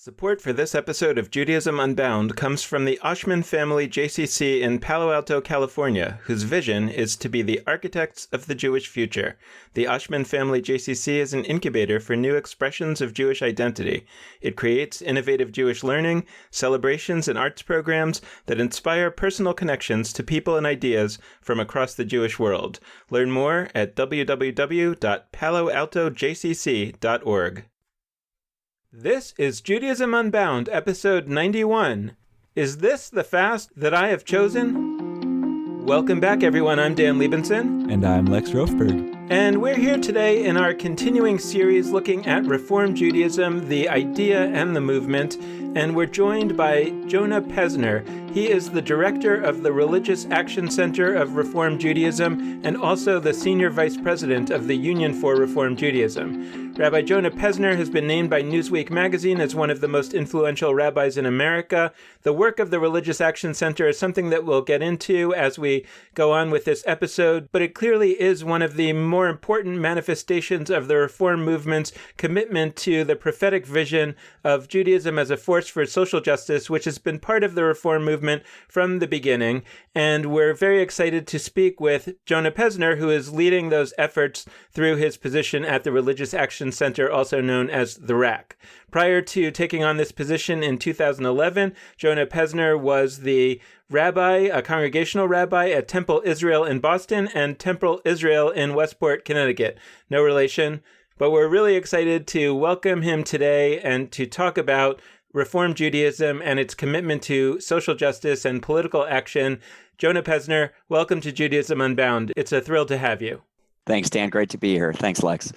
Support for this episode of Judaism Unbound comes from the Oshman Family JCC in Palo Alto, California, whose vision is to be the architects of the Jewish future. The Oshman Family JCC is an incubator for new expressions of Jewish identity. It creates innovative Jewish learning, celebrations, and arts programs that inspire personal connections to people and ideas from across the Jewish world. Learn more at www.paloaltojcc.org. This is Judaism Unbound, episode 91. Is this the fast that I have chosen? Welcome back, everyone. I'm Dan Liebenson. And I'm Lex Rofberg. And we're here today in our continuing series looking at Reform Judaism, the idea and the movement. And we're joined by Jonah Pesner. He is the director of the Religious Action Center of Reform Judaism and also the senior vice president of the Union for Reform Judaism. Rabbi Jonah Pesner has been named by Newsweek magazine as one of the most influential rabbis in America. The work of the Religious Action Center is something that we'll get into as we go on with this episode, but it clearly is one of the more important manifestations of the Reform movement's commitment to the prophetic vision of Judaism as a force for social justice, which has been part of the Reform movement from the beginning. And we're very excited to speak with Jonah Pesner, who is leading those efforts through his position at the Religious Action Center, also known as the RAC. Prior to taking on this position in 2011, Jonah Pesner was the rabbi, a congregational rabbi at Temple Israel in Boston and Temple Israel in Westport, Connecticut. No relation, but we're really excited to welcome him today and to talk about Reform Judaism and its commitment to social justice and political action. Jonah Pesner, welcome to Judaism Unbound. It's a thrill to have you. Thanks, Dan. Great to be here. Thanks, Lex.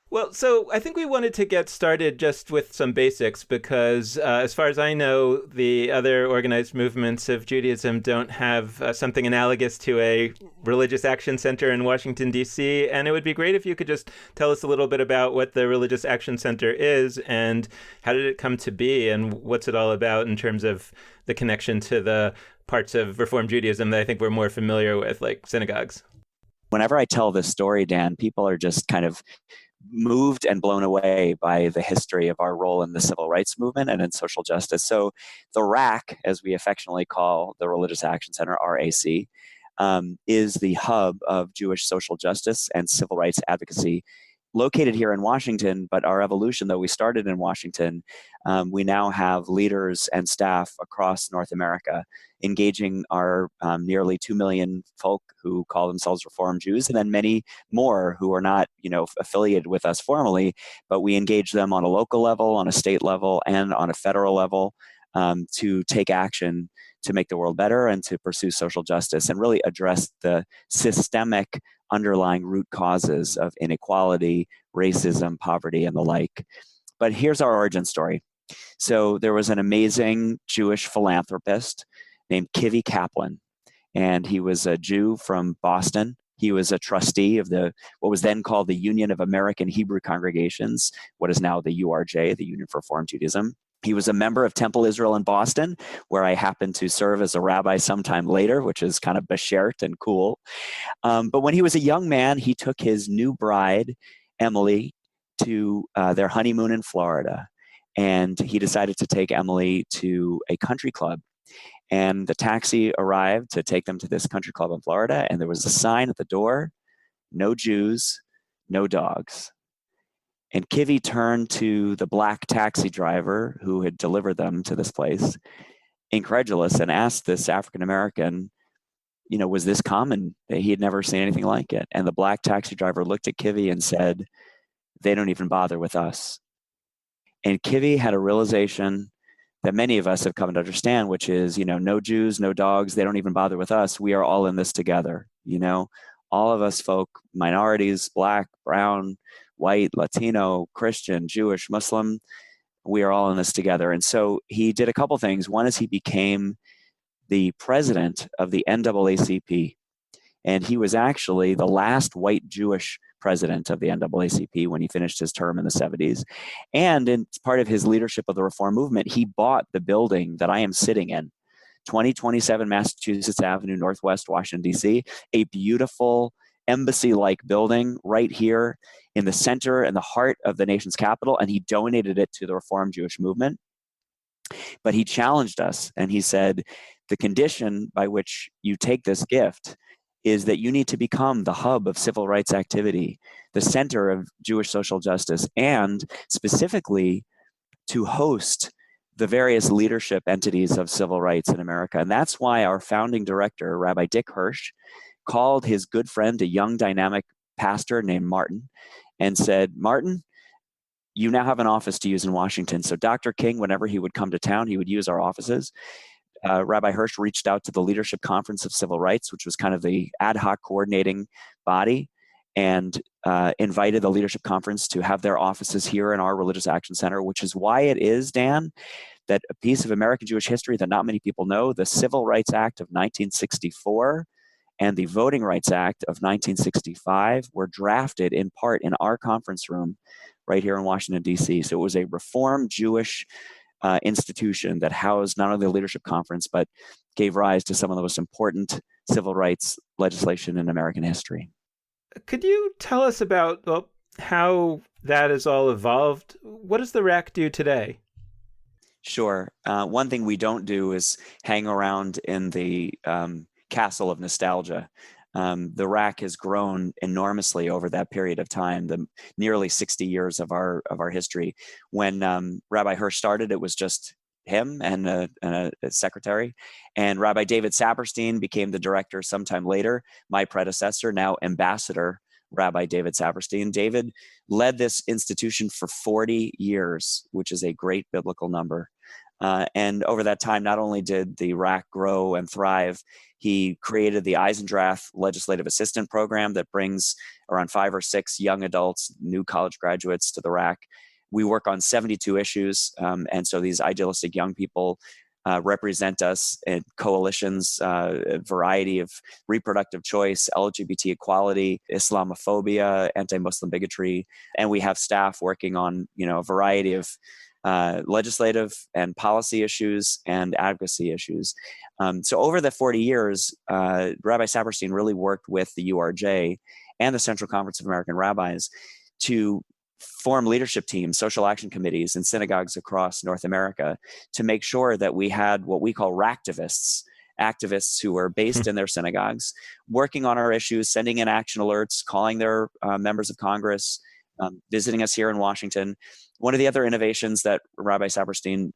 Well, so I think we wanted to get started just with some basics because as far as I know, the other organized movements of Judaism don't have something analogous to a Religious Action Center in Washington, D.C. And it would be great if you could just tell us a little bit about what the Religious Action Center is and how did it come to be and what's it all about in terms of the connection to the parts of Reform Judaism that I think we're more familiar with, like synagogues. Whenever I tell this story, Dan, people are just kind of moved and blown away by the history of our role in the civil rights movement and in social justice. So the RAC, as we affectionately call the Religious Action Center, RAC, is the hub of Jewish social justice and civil rights advocacy located here in Washington. But our evolution, though we started in Washington, we now have leaders and staff across North America engaging our nearly 2 million folk who call themselves Reform Jews, and then many more who are not, affiliated with us formally, but we engage them on a local level, on a state level, and on a federal level to take action to make the world better and to pursue social justice and really address the systemic underlying root causes of inequality, racism, poverty, and the like. But here's our origin story. So there was an amazing Jewish philanthropist named Kivi Kaplan, and he was a Jew from Boston. He was a trustee of what was then called the Union of American Hebrew Congregations, what is now the URJ, the Union for Reform Judaism. He was a member of Temple Israel in Boston, where I happened to serve as a rabbi sometime later, which is kind of beshert and cool. But when he was a young man, he took his new bride, Emily, to their honeymoon in Florida. And he decided to take Emily to a country club. And the taxi arrived to take them to this country club in Florida. And there was a sign at the door, no Jews, no dogs. And Kivi turned to the black taxi driver who had delivered them to this place, incredulous, and asked this African-American, was this common? He had never seen anything like it. And the black taxi driver looked at Kivi and said, they don't even bother with us. And Kivi had a realization that many of us have come to understand, which is, no Jews, no dogs, they don't even bother with us. We are all in this together. All of us folk, minorities, black, brown, white, Latino, Christian, Jewish, Muslim, we are all in this together. And so he did a couple things. One is he became the president of the NAACP. And he was actually the last white Jewish president of the NAACP when he finished his term in the 70s. And in part of his leadership of the Reform movement, he bought the building that I am sitting in, 2027 Massachusetts Avenue, Northwest Washington, D.C., a beautiful embassy-like building right here in the center and the heart of the nation's capital. And he donated it to the Reform Jewish movement. But he challenged us and he said, the condition by which you take this gift is that you need to become the hub of civil rights activity, the center of Jewish social justice, and specifically to host the various leadership entities of civil rights in America. And that's why our founding director, Rabbi Dick Hirsch, called his good friend, a young dynamic pastor named Martin, and said, Martin, you now have an office to use in Washington. So Dr. King, whenever he would come to town, he would use our offices. Rabbi Hirsch reached out to the Leadership Conference of Civil Rights, which was kind of the ad hoc coordinating body, and invited the Leadership Conference to have their offices here in our Religious Action Center, which is why it is, Dan, that a piece of American Jewish history that not many people know, the Civil Rights Act of 1964 and the Voting Rights Act of 1965 were drafted in part in our conference room right here in Washington, D.C. So it was a Reform Jewish institution that housed not only the Leadership Conference, but gave rise to some of the most important civil rights legislation in American history. Could you tell us about how that has all evolved? What does the RAC do today? Sure. One thing we don't do is hang around in the castle of nostalgia. The RAC has grown enormously over that period of time, the nearly 60 years of our history. When Rabbi Hirsch started, it was just him and a secretary. And Rabbi David Saperstein became the director sometime later, my predecessor, now Ambassador Rabbi David Saperstein. David led this institution for 40 years, which is a great biblical number. And over that time, not only did the RAC grow and thrive, he created the Eisendrath Legislative Assistant Program that brings around 5 or 6 young adults, new college graduates to the RAC. We work on 72 issues, and so these idealistic young people represent us in coalitions, a variety of reproductive choice, LGBT equality, Islamophobia, anti-Muslim bigotry, and we have staff working on a variety of legislative and policy issues and advocacy issues. So over the 40 years, Rabbi Saperstein really worked with the URJ and the Central Conference of American Rabbis to form leadership teams, social action committees in synagogues across North America to make sure that we had what we call ractivists, activists who were based in their synagogues, working on our issues, sending in action alerts, calling their members of Congress, visiting us here in Washington. One of the other innovations that Rabbi Saperstein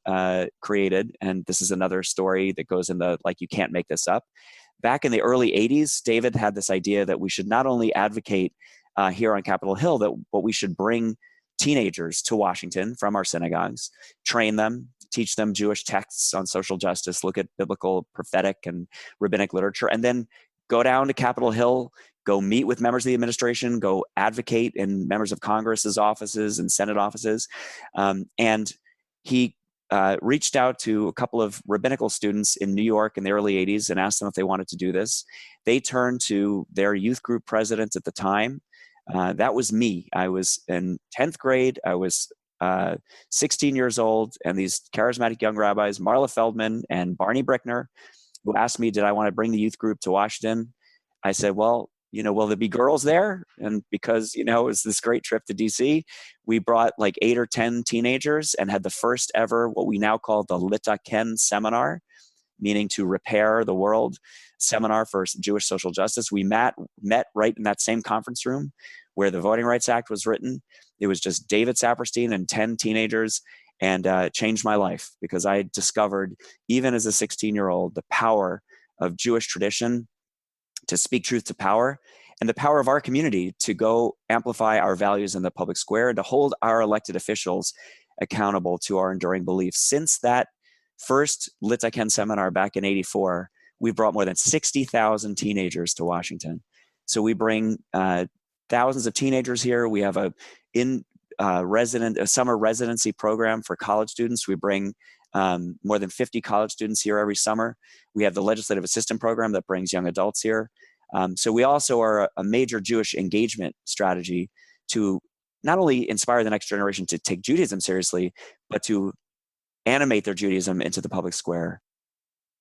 created, and this is another story that goes in the, like, you can't make this up. Back in the early 80s, David had this idea that we should not only advocate here on Capitol Hill, but we should bring teenagers to Washington from our synagogues, train them, teach them Jewish texts on social justice, look at biblical, prophetic, and rabbinic literature, and then go down to Capitol Hill, go meet with members of the administration, go advocate in members of Congress's offices and Senate offices. And he reached out to a couple of rabbinical students in New York in the early 80s and asked them if they wanted to do this. They turned to their youth group president at the time. That was me. I was in 10th grade. I was 16 years old, and these charismatic young rabbis, Marla Feldman and Barney Brickner, who asked me, did I want to bring the youth group to Washington? I said, well, will there be girls there? And because, it was this great trip to DC, we brought like 8 or 10 teenagers and had the first ever, what we now call the Litaken seminar, meaning to repair the world seminar for Jewish social justice. We met right in that same conference room where the Voting Rights Act was written. It was just David Saperstein and 10 teenagers, and changed my life because I discovered, even as a 16-year-old, the power of Jewish tradition to speak truth to power, and the power of our community to go amplify our values in the public square and to hold our elected officials accountable to our enduring beliefs. Since that first Litaken seminar back in '84, we've brought more than 60,000 teenagers to Washington. So we bring thousands of teenagers here. We have a summer residency program for college students. We bring more than 50 college students here every summer. We have the legislative assistant program that brings young adults here. So we also are a major Jewish engagement strategy to not only inspire the next generation to take Judaism seriously, but to animate their Judaism into the public square.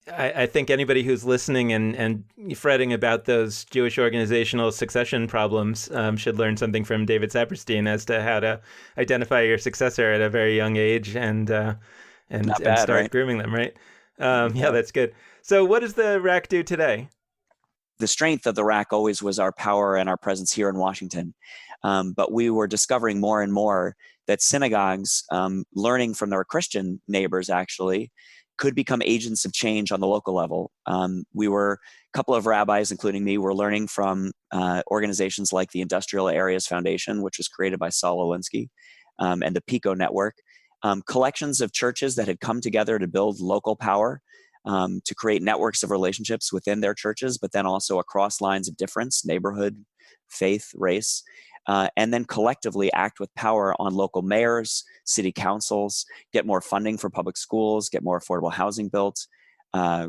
I think anybody who's listening and fretting about those Jewish organizational succession problems should learn something from David Saperstein as to how to identify your successor at a very young age and and Not bad, start right? grooming them, right? Yeah, Yeah. that's good. So what does the RAC do today? The strength of the RAC always was our power and our presence here in Washington. But we were discovering more and more that synagogues, learning from their Christian neighbors actually, could become agents of change on the local level. A couple of rabbis, including me, were learning from organizations like the Industrial Areas Foundation, which was created by Saul Alinsky, and the PICO Network, collections of churches that had come together to build local power, to create networks of relationships within their churches, but then also across lines of difference, neighborhood, faith, race, and then collectively act with power on local mayors, city councils, get more funding for public schools, get more affordable housing built,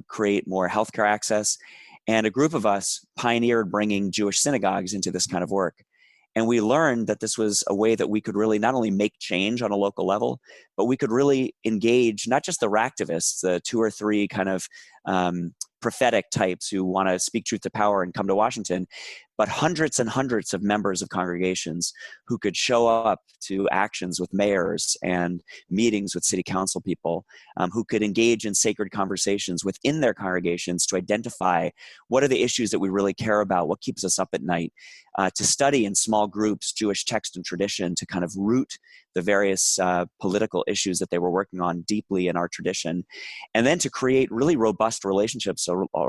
create more healthcare access. And a group of us pioneered bringing Jewish synagogues into this kind of work. And we learned that this was a way that we could really not only make change on a local level, but we could really engage not just the ractivists, the 2 or 3 kind of prophetic types who want to speak truth to power and come to Washington, but hundreds and hundreds of members of congregations who could show up to actions with mayors and meetings with city council people, who could engage in sacred conversations within their congregations to identify what are the issues that we really care about, what keeps us up at night, to study in small groups Jewish text and tradition to kind of root the various political issues that they were working on deeply in our tradition, and then to create really robust relationships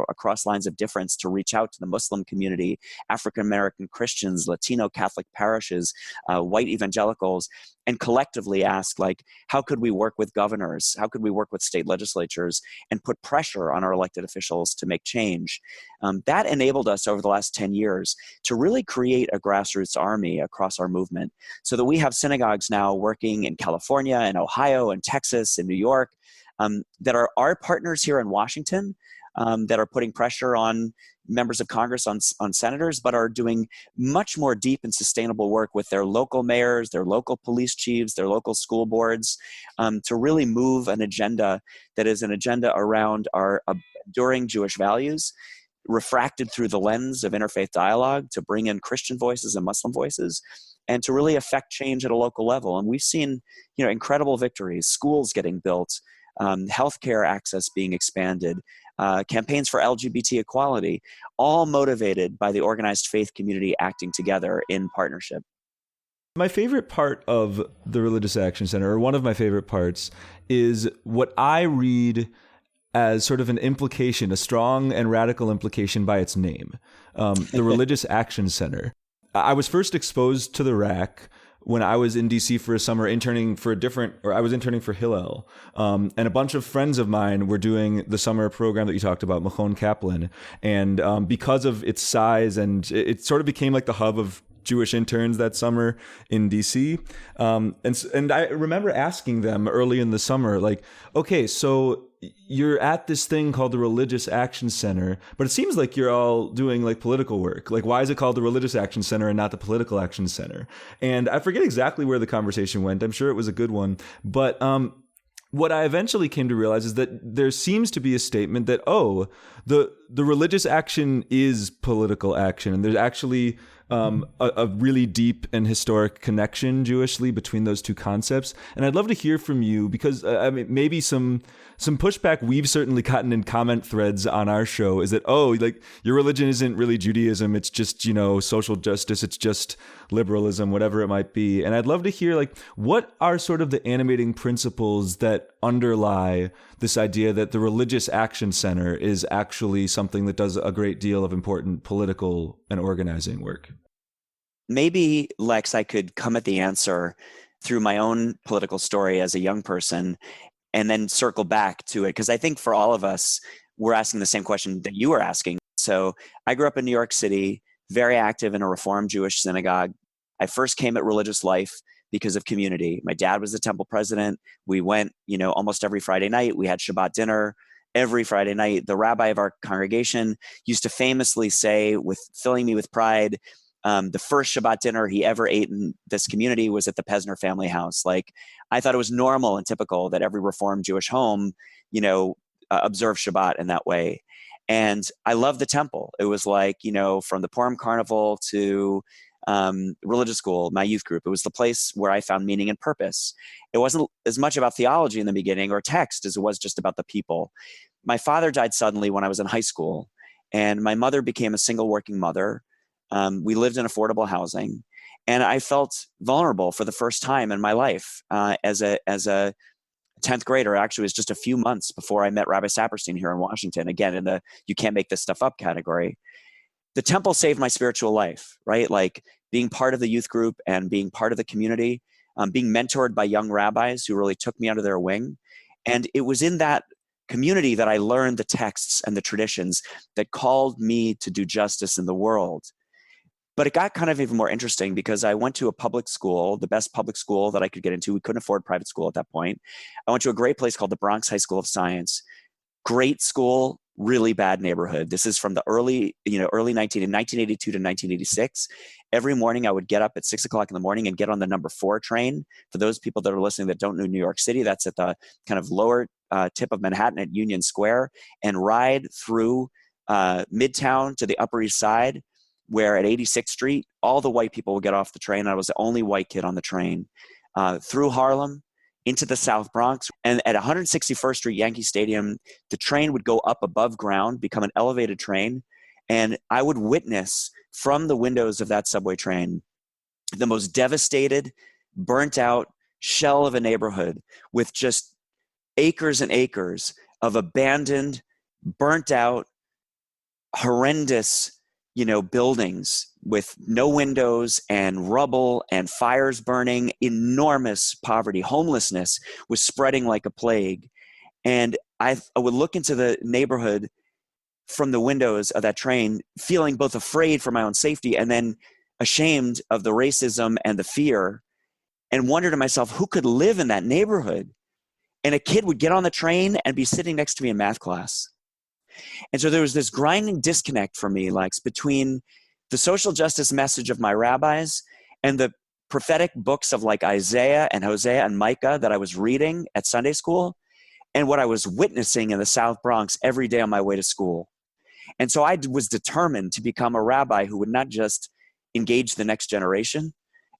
across lines of difference to reach out to the Muslim community, African American Christians, Latino Catholic parishes, white evangelicals, and collectively ask, like, how could we work with governors? How could we work with state legislatures and put pressure on our elected officials to make change? That enabled us over the last 10 years to really create a grassroots army across our movement, so that we have synagogues now working in California and Ohio and Texas and New York, that are our partners here in Washington, that are putting pressure on members of Congress, on senators, but are doing much more deep and sustainable work with their local mayors, their local police chiefs, their local school boards, to really move an agenda that is an agenda around our enduring Jewish values, refracted through the lens of interfaith dialogue, to bring in Christian voices and Muslim voices, and to really affect change at a local level. And we've seen, incredible victories: schools getting built, healthcare access being expanded, campaigns for LGBT equality, all motivated by the organized faith community acting together in partnership. My favorite part of the Religious Action Center, or one of my favorite parts, is what I read as sort of an implication, a strong and radical implication by its name, the Religious Action Center. I was first exposed to the RAC when I was in DC for a summer interning for I was interning for Hillel. And a bunch of friends of mine were doing the summer program that you talked about, Machon Kaplan. And because of its size, and it sort of became like the hub of Jewish interns that summer in DC. And I remember asking them early in the summer, like, okay, so you're at this thing called the Religious Action Center, but it seems like you're all doing like political work. Like, why is it called the Religious Action Center and not the Political Action Center? And I forget exactly where the conversation went. I'm sure it was a good one. But what I eventually came to realize is that there seems to be a statement that, the religious action is political action. And there's actually a really deep and historic connection Jewishly between those two concepts. And I'd love to hear from you, because maybe some pushback we've certainly gotten in comment threads on our show is that, like, your religion isn't really Judaism. It's just, social justice. It's just liberalism, whatever it might be. And I'd love to hear, like, what are sort of the animating principles that underlie this idea that the Religious Action Center is actually something that does a great deal of important political and organizing work? Maybe, Lex, I could come at the answer through my own political story as a young person, and then circle back to it, because I think for all of us, we're asking the same question that you were asking. So I grew up in New York City, very active in a Reformed Jewish synagogue. I first came at religious life because of community. My dad was the temple president. We went, almost every Friday night. We had Shabbat dinner every Friday night. The rabbi of our congregation used to famously say, filling me with pride, the first Shabbat dinner he ever ate in this community was at the Pesner family house. Like, I thought it was normal and typical that every Reformed Jewish home, observe Shabbat in that way. And I love the temple. It was like, from the Purim Carnival to religious school, my youth group. It was the place where I found meaning and purpose. It wasn't as much about theology in the beginning or text as it was just about the people. My father died suddenly when I was in high school, and my mother became a single working mother. We lived in affordable housing, and I felt vulnerable for the first time in my life as a 10th grader. Actually, it was just a few months before I met Rabbi Saperstein here in Washington, again in the "you can't make this stuff up" category. The temple saved my spiritual life, right? Like being part of the youth group and being part of the community, being mentored by young rabbis who really took me under their wing. And it was in that community that I learned the texts and the traditions that called me to do justice in the world. But it got kind of even more interesting because I went to a public school, the best public school that I could get into. We couldn't afford private school at that point. I went to a great place called the Bronx High School of Science. Great school, really bad neighborhood. This is from the early 1982 to 1986. Every morning I would get up at 6 o'clock in the morning and get on the number 4 train. For those people that are listening that don't know New York City, that's at the kind of lower tip of Manhattan at Union Square, and ride through Midtown to the Upper East Side, where at 86th Street, all the white people would get off the train. I was the only white kid on the train. Through Harlem, into the South Bronx. And at 161st Street Yankee Stadium, the train would go up above ground, become an elevated train. And I would witness from the windows of that subway train the most devastated, burnt out shell of a neighborhood with just acres and acres of abandoned, burnt out, horrendous, buildings with no windows and rubble and fires burning. Enormous poverty. Homelessness was spreading like a plague. And I would look into the neighborhood from the windows of that train, feeling both afraid for my own safety and then ashamed of the racism and the fear, and wonder to myself, who could live in that neighborhood? And a kid would get on the train and be sitting next to me in math class. And so there was this grinding disconnect for me, like between the social justice message of my rabbis and the prophetic books of like Isaiah and Hosea and Micah that I was reading at Sunday school, and what I was witnessing in the South Bronx every day on my way to school. And so I was determined to become a rabbi who would not just engage the next generation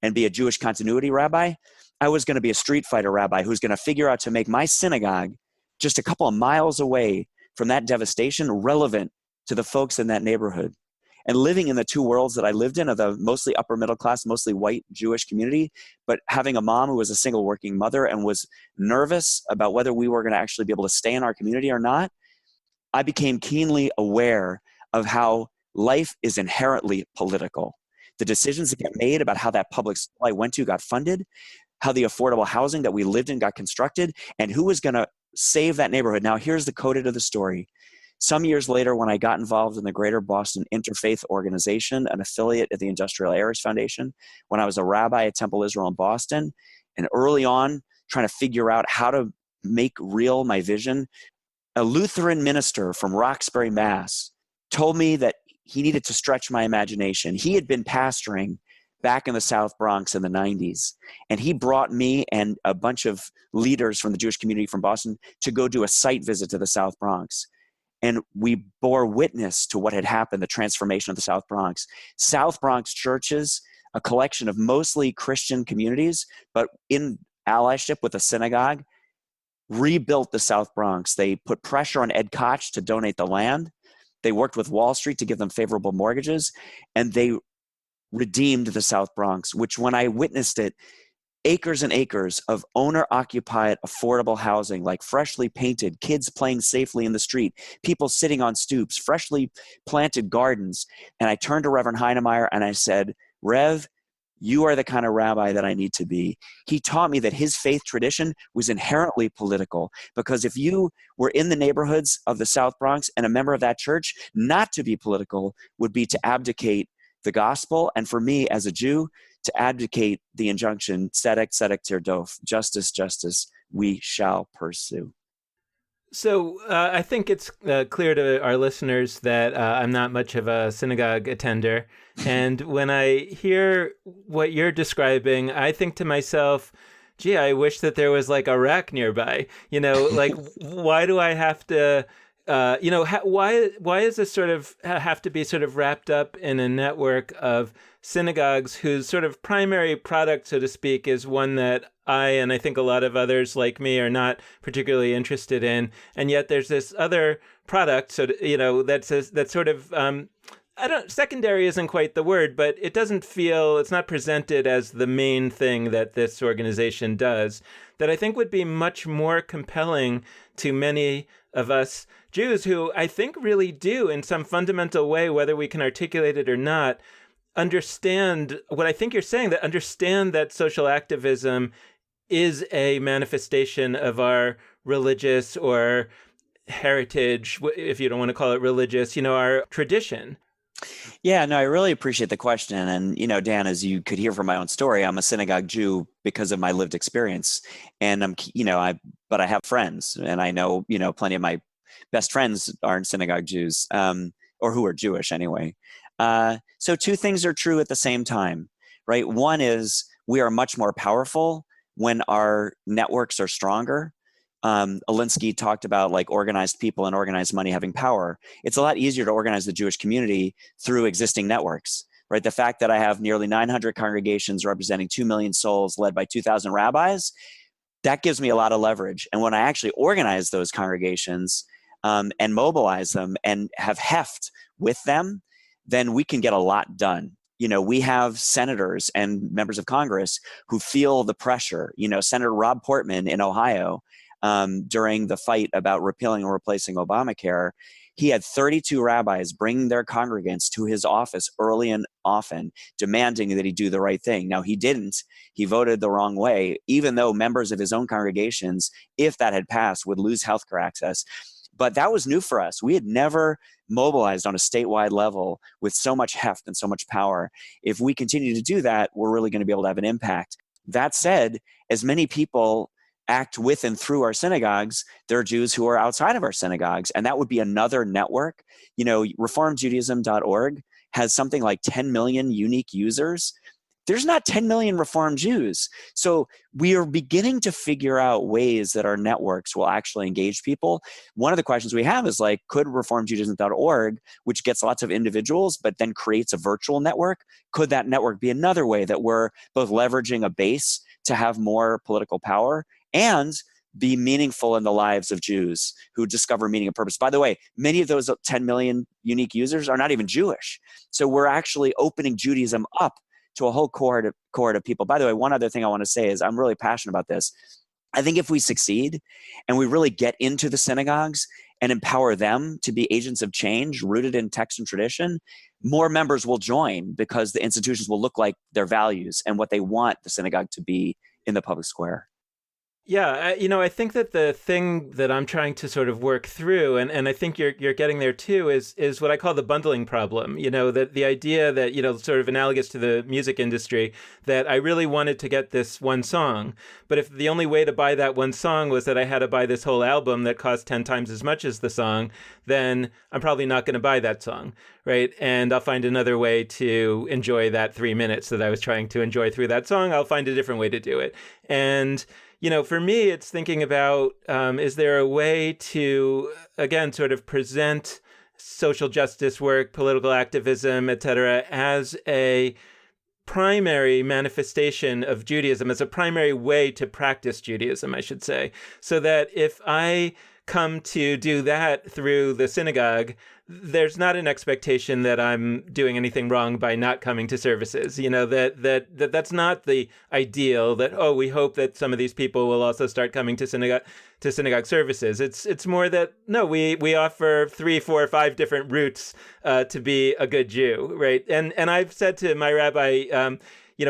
and be a Jewish continuity rabbi. I was going to be a street fighter rabbi who's going to figure out to make my synagogue just a couple of miles away from that devastation relevant to the folks in that neighborhood. And living in the two worlds that I lived in, of the mostly upper middle class, mostly white Jewish community, but having a mom who was a single working mother and was nervous about whether we were going to actually be able to stay in our community or not, I became keenly aware of how life is inherently political. The decisions that get made about how that public school I went to got funded, how the affordable housing that we lived in got constructed, and who was going to save that neighborhood. Now, here's the coda to the story. Some years later, when I got involved in the Greater Boston Interfaith Organization, an affiliate of the Industrial Heirs Foundation, when I was a rabbi at Temple Israel in Boston, and early on trying to figure out how to make real my vision, a Lutheran minister from Roxbury, Mass, told me that he needed to stretch my imagination. He had been pastoring back in the South Bronx in the 90s, and he brought me and a bunch of leaders from the Jewish community from Boston to go do a site visit to the South Bronx. And we bore witness to what had happened, the transformation of the South Bronx. South Bronx churches, a collection of mostly Christian communities, but in allyship with a synagogue, rebuilt the South Bronx. They put pressure on Ed Koch to donate the land. They worked with Wall Street to give them favorable mortgages, and they redeemed the South Bronx, which when I witnessed it, acres and acres of owner-occupied affordable housing, like freshly painted, kids playing safely in the street, people sitting on stoops, freshly planted gardens. And I turned to Reverend Heinemeier and I said, Rev, you are the kind of rabbi that I need to be. He taught me that his faith tradition was inherently political, because if you were in the neighborhoods of the South Bronx and a member of that church, not to be political would be to abdicate the gospel. And for me as a Jew, to abdicate the injunction, tzedek, tzedek tirdof, justice, justice, we shall pursue. So I think it's clear to our listeners that I'm not much of a synagogue attender. And when I hear what you're describing, I think to myself, gee, I wish that there was like a rack nearby. Like, why do I have to why is this sort of have to be sort of wrapped up in a network of synagogues whose sort of primary product, so to speak, is one that and I think a lot of others like me are not particularly interested in, and yet there's this other product, that's sort of secondary isn't quite the word, but it's not presented as the main thing that this organization does, that I think would be much more compelling to many of us Jews who I think really do, in some fundamental way, whether we can articulate it or not, understand what I think you're saying, that understand that social activism is a manifestation of our religious or heritage, if you don't want to call it religious, our tradition. Yeah, no, I really appreciate the question. And, Dan, as you could hear from my own story, I'm a synagogue Jew because of my lived experience. And but I have friends, and I know, plenty of my best friends aren't synagogue Jews, or who are Jewish anyway. So two things are true at the same time, right? One is we are much more powerful when our networks are stronger. Alinsky talked about like organized people and organized money having power. It's a lot easier to organize the Jewish community through existing networks, right? The fact that I have nearly 900 congregations representing 2 million souls led by 2,000 rabbis, that gives me a lot of leverage. And when I actually organize those congregations and mobilize them and have heft with them, then we can get a lot done. We have senators and members of Congress who feel the pressure. Senator Rob Portman in Ohio, during the fight about repealing and replacing Obamacare, he had 32 rabbis bring their congregants to his office early and often, demanding that he do the right thing. Now, he didn't. He voted the wrong way, even though members of his own congregations, if that had passed, would lose healthcare access. But that was new for us. We had never mobilized on a statewide level with so much heft and so much power. If we continue to do that, we're really going to be able to have an impact. That said, as many people act with and through our synagogues, there are Jews who are outside of our synagogues, and that would be another network. Reformjudaism.org has something like 10 million unique users. There's not 10 million Reform Jews. So we are beginning to figure out ways that our networks will actually engage people. One of the questions we have is like, could reformjudaism.org, which gets lots of individuals, but then creates a virtual network, could that network be another way that we're both leveraging a base to have more political power and be meaningful in the lives of Jews who discover meaning and purpose? By the way, many of those 10 million unique users are not even Jewish. So we're actually opening Judaism up to a whole cohort of people. By the way, one other thing I want to say is I'm really passionate about this. I think if we succeed and we really get into the synagogues and empower them to be agents of change rooted in text and tradition, more members will join because the institutions will look like their values and what they want the synagogue to be in the public square. Yeah, I think that the thing that I'm trying to sort of work through, and I think you're getting there too, is what I call the bundling problem. That the idea that, sort of analogous to the music industry, that I really wanted to get this one song, but if the only way to buy that one song was that I had to buy this whole album that cost 10 times as much as the song, then I'm probably not going to buy that song, right? And I'll find another way to enjoy that 3 minutes that I was trying to enjoy through that song. I'll find a different way to do it. And for me, it's thinking about, is there a way to, again, sort of present social justice work, political activism, et cetera, as a primary manifestation of Judaism, as a primary way to practice Judaism, I should say, so that if I come to do that through the synagogue, there's not an expectation that I'm doing anything wrong by not coming to services. That's not the ideal. That we hope that some of these people will also start coming to synagogue services. It's more that no, we offer 3, 4, 5 different routes to be a good Jew, right? And I've said to my rabbi,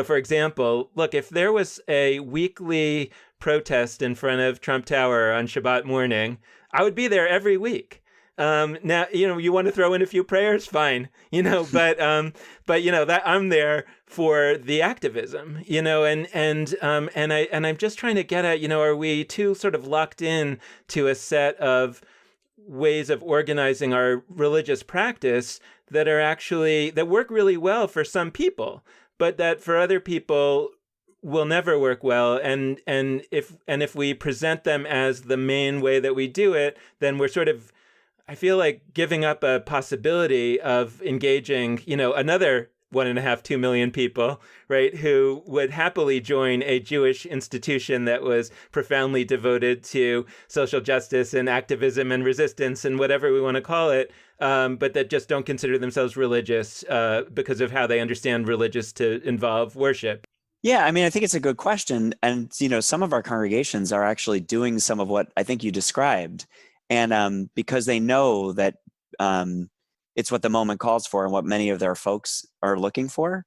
for example, look, if there was a weekly protest in front of Trump Tower on Shabbat morning, I would be there every week. Now, you want to throw in a few prayers, fine, but that I'm there for the activism, and I'm just trying to get at, are we too sort of locked in to a set of ways of organizing our religious practice that work really well for some people, but that for other people will never work well, and if we present them as the main way that we do it, then we're sort of I feel like giving up a possibility of engaging, another 1.5, 2 million people, right, who would happily join a Jewish institution that was profoundly devoted to social justice and activism and resistance and whatever we want to call it, but that just don't consider themselves religious because of how they understand religious to involve worship. Yeah, I mean, I think it's a good question. And, some of our congregations are actually doing some of what I think you described. And because they know that it's what the moment calls for and what many of their folks are looking for.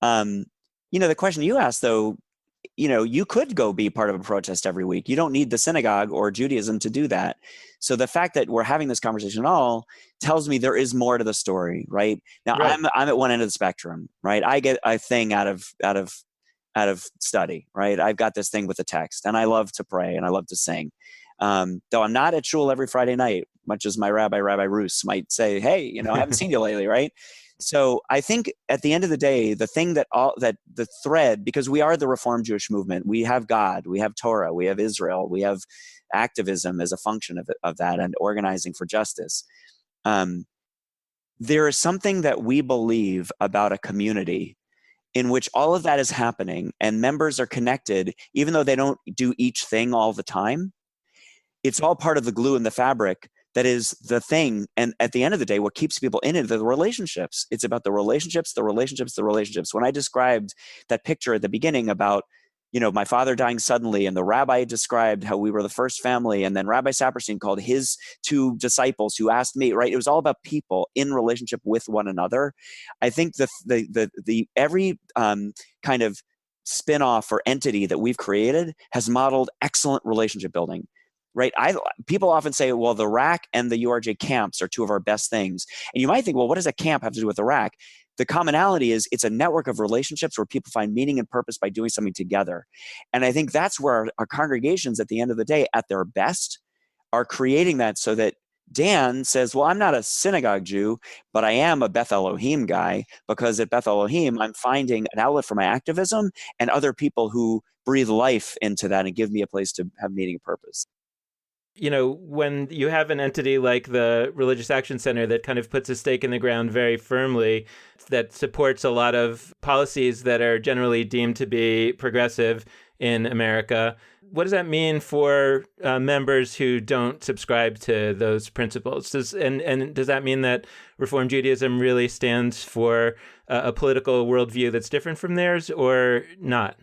The question you asked, though, you could go be part of a protest every week. You don't need the synagogue or Judaism to do that. So the fact that we're having this conversation at all tells me there is more to the story, right? Now, Right. I'm at one end of the spectrum, right? I get a thing out of study, right? I've got this thing with the text, and I love to pray and I love to sing. Though I'm not at shul every Friday night, much as my Rabbi Roos, might say, "Hey, I haven't seen you lately," right? So I think at the end of the day, the thing that the thread, because we are the Reformed Jewish movement, we have God, we have Torah, we have Israel, we have activism as a function of that, and organizing for justice. There is something that we believe about a community in which all of that is happening and members are connected, even though they don't do each thing all the time. It's all part of the glue in the fabric that is the thing. And at the end of the day, what keeps people in it are the relationships. It's about the relationships, the relationships, the relationships. When I described that picture at the beginning about, my father dying suddenly, and the rabbi described how we were the first family, and then Rabbi Saperstein called his two disciples who asked me, right? It was all about people in relationship with one another. I think the every kind of spin-off or entity that we've created has modeled excellent relationship building. Right. People often say, well, the RAC and the URJ camps are two of our best things. And you might think, well, what does a camp have to do with the RAC? The commonality is it's a network of relationships where people find meaning and purpose by doing something together. And I think that's where our congregations at the end of the day, at their best, are creating that so that Dan says, well, I'm not a synagogue Jew, but I am a Beth Elohim guy, because at Beth Elohim, I'm finding an outlet for my activism and other people who breathe life into that and give me a place to have meaning and purpose. When you have an entity like the Religious Action Center that kind of puts a stake in the ground very firmly, that supports a lot of policies that are generally deemed to be progressive in America, what does that mean for members who don't subscribe to those principles? And does that mean that Reform Judaism really stands for a political worldview that's different from theirs, or not?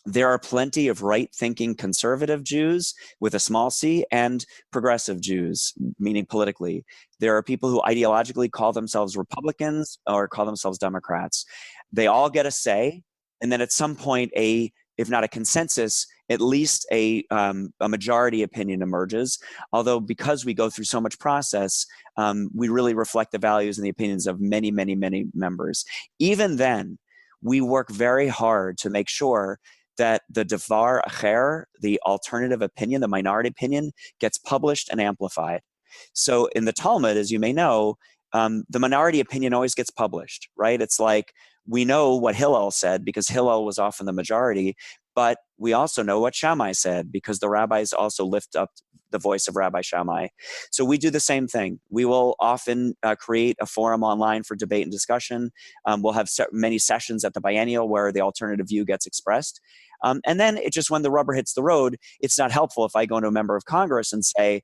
There are plenty of right-thinking conservative Jews with a small c and progressive Jews, meaning politically. There are people who ideologically call themselves Republicans or call themselves Democrats. They all get a say, and then at some point, if not a consensus, at least a majority opinion emerges. Although because we go through so much process, we really reflect the values and the opinions of many, many, many members. Even then, we work very hard to make sure that the Devar Acher, the alternative opinion, the minority opinion, gets published and amplified. So in the Talmud, as you may know, the minority opinion always gets published, right? It's like we know what Hillel said because Hillel was often the majority, but we also know what Shammai said because the rabbis also lift up the voice of Rabbi Shammai. So we do the same thing. We will often create a forum online for debate and discussion. We'll have many sessions at the biennial where the alternative view gets expressed. And then it just, when the rubber hits the road, it's not helpful if I go to a member of Congress and say,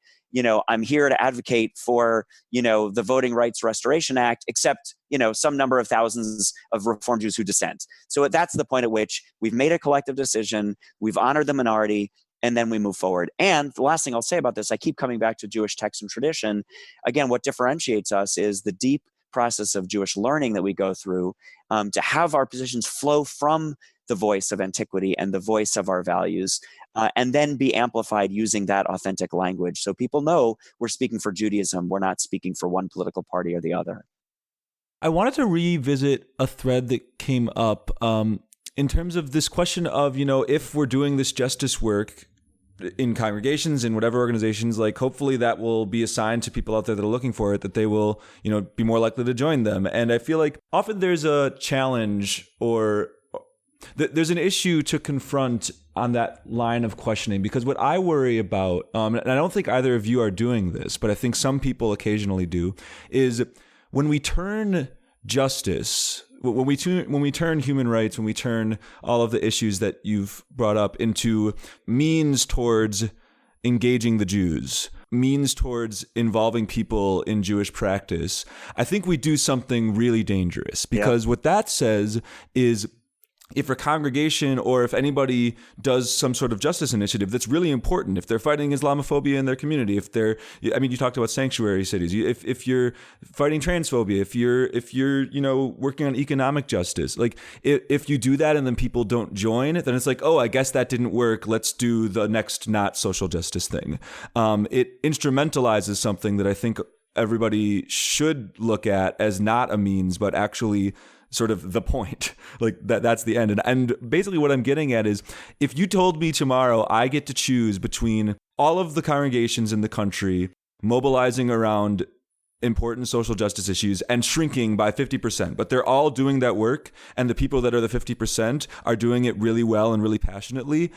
I'm here to advocate for, the Voting Rights Restoration Act, except, some number of thousands of Reform Jews who dissent. So that's the point at which we've made a collective decision, we've honored the minority, and then we move forward. And the last thing I'll say about this, I keep coming back to Jewish text and tradition. Again, what differentiates us is the deep process of Jewish learning that we go through to have our positions flow from the voice of antiquity and the voice of our values, and then be amplified using that authentic language. So people know we're speaking for Judaism. We're not speaking for one political party or the other. I wanted to revisit a thread that came up in terms of this question of, if we're doing this justice work in congregations, in whatever organizations, like hopefully that will be assigned to people out there that are looking for it, that they will, be more likely to join them. And I feel like often there's a challenge or There's an issue to confront on that line of questioning, because what I worry about, and I don't think either of you are doing this, but I think some people occasionally do, is when we turn justice, when we turn human rights, when we turn all of the issues that you've brought up into means towards engaging the Jews, means towards involving people in Jewish practice, I think we do something really dangerous, because what that says is, if a congregation or if anybody does some sort of justice initiative that's really important, if they're fighting Islamophobia in their community, if they're, I mean, you talked about sanctuary cities, if you're fighting transphobia, if you're working on economic justice, like if you do that and then people don't join, then it's like, oh, I guess that didn't work. Let's do the next not social justice thing. It instrumentalizes something that I think everybody should look at as not a means, but actually sort of the point. Like that's the end. And basically what I'm getting at is, if you told me tomorrow I get to choose between all of the congregations in the country mobilizing around important social justice issues and shrinking by 50%, but they're all doing that work, and the people that are the 50% are doing it really well and really passionately.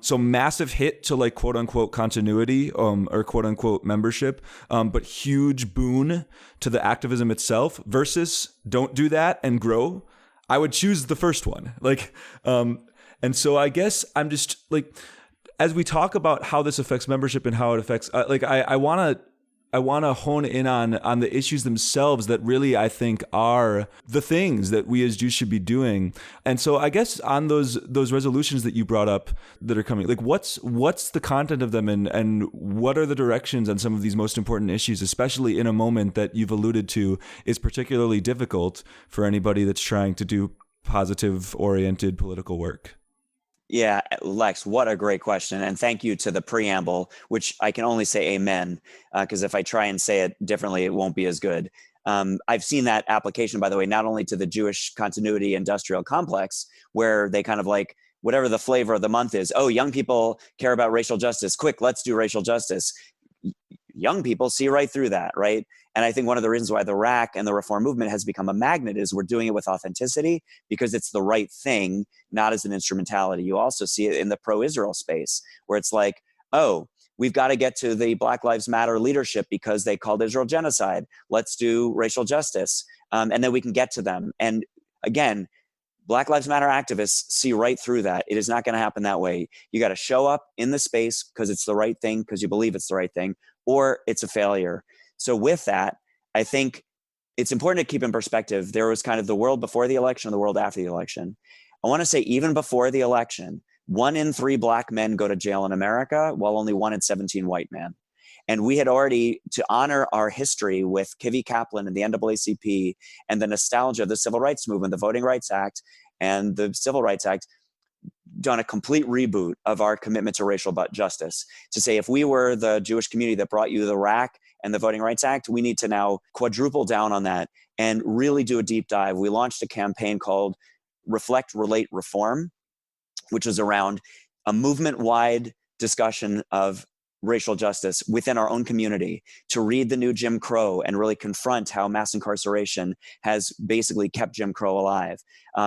So massive hit to like quote unquote continuity or quote unquote membership, but huge boon to the activism itself, versus don't do that and grow. I would choose the first one. And so I guess I'm just like, as we talk about how this affects membership and how it affects, I want to hone in on the issues themselves that really I think are the things that we as Jews should be doing. And so I guess on those resolutions that you brought up that are coming, like what's the content of them, and what are the directions on some of these most important issues, especially in a moment that you've alluded to is particularly difficult for anybody that's trying to do positive oriented political work? Yeah, Lex, what a great question. And thank you to the preamble, which I can only say amen, because if I try and say it differently, it won't be as good. I've seen that application, by the way, not only to the Jewish continuity industrial complex, where they kind of like, whatever the flavor of the month is, oh, young people care about racial justice. Quick, let's do racial justice. Young people see right through that, right? And I think one of the reasons why the RAC and the reform movement has become a magnet is we're doing it with authenticity, because it's the right thing, not as an instrumentality. You also see it in the pro-Israel space, where it's like, oh, we've got to get to the Black Lives Matter leadership because they called Israel genocide. Let's do racial justice. And then we can get to them. And again, Black Lives Matter activists see right through that. It is not going to happen that way. You got to show up in the space because it's the right thing, because you believe it's the right thing, or it's a failure. So with that, I think it's important to keep in perspective. There was kind of the world before the election and the world after the election. I want to say even before the election, 1 in 3 Black men go to jail in America, while only 1 in 17 white men. And we had already, to honor our history with Kivy Kaplan and the NAACP and the nostalgia of the Civil Rights Movement, the Voting Rights Act and the Civil Rights Act, done a complete reboot of our commitment to racial justice, to say, if we were the Jewish community that brought you the RAC and the Voting Rights Act, we need to now quadruple down on that and really do a deep dive. We launched a campaign called Reflect, Relate, Reform, which was around a movement-wide discussion of racial justice within our own community, to read the new Jim Crow and really confront how mass incarceration has basically kept Jim Crow alive,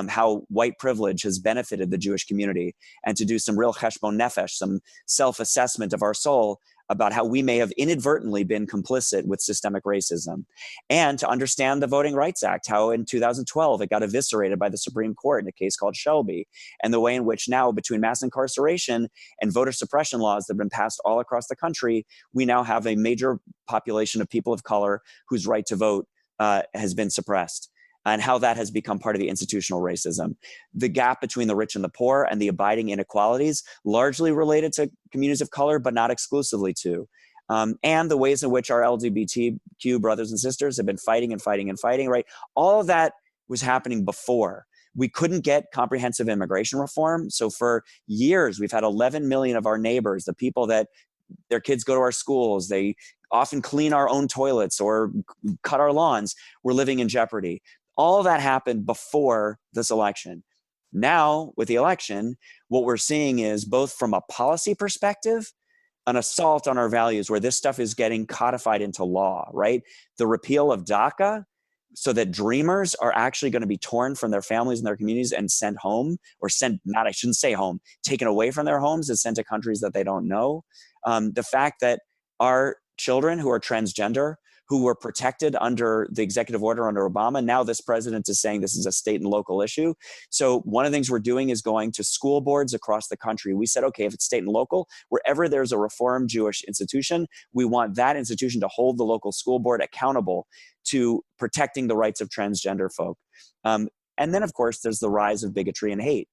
how white privilege has benefited the Jewish community, and to do some real cheshbon nefesh, some self-assessment of our soul about how we may have inadvertently been complicit with systemic racism, and to understand the Voting Rights Act, how in 2012 it got eviscerated by the Supreme Court in a case called Shelby, and the way in which now, between mass incarceration and voter suppression laws that have been passed all across the country, we now have a major population of people of color whose right to vote has been suppressed, and how that has become part of the institutional racism. The gap between the rich and the poor and the abiding inequalities, largely related to communities of color, but not exclusively to. And the ways in which our LGBTQ brothers and sisters have been fighting and fighting and fighting, right? All of that was happening before. We couldn't get comprehensive immigration reform. So for years, we've had 11 million of our neighbors, the people that their kids go to our schools, they often clean our own toilets or cut our lawns, we're living in jeopardy. All that happened before this election. Now, with the election, what we're seeing is, both from a policy perspective, an assault on our values, where this stuff is getting codified into law, right? The repeal of DACA so that dreamers are actually going to be torn from their families and their communities and sent home, or I shouldn't say home, taken away from their homes and sent to countries that they don't know. The fact that our children who are transgender, who were protected under the executive order under Obama, now this president is saying this is a state and local issue. So one of the things we're doing is going to school boards across the country. We said, okay, if it's state and local, wherever there's a Reformed Jewish institution, we want that institution to hold the local school board accountable to protecting the rights of transgender folk. And then, of course, there's the rise of bigotry and hate.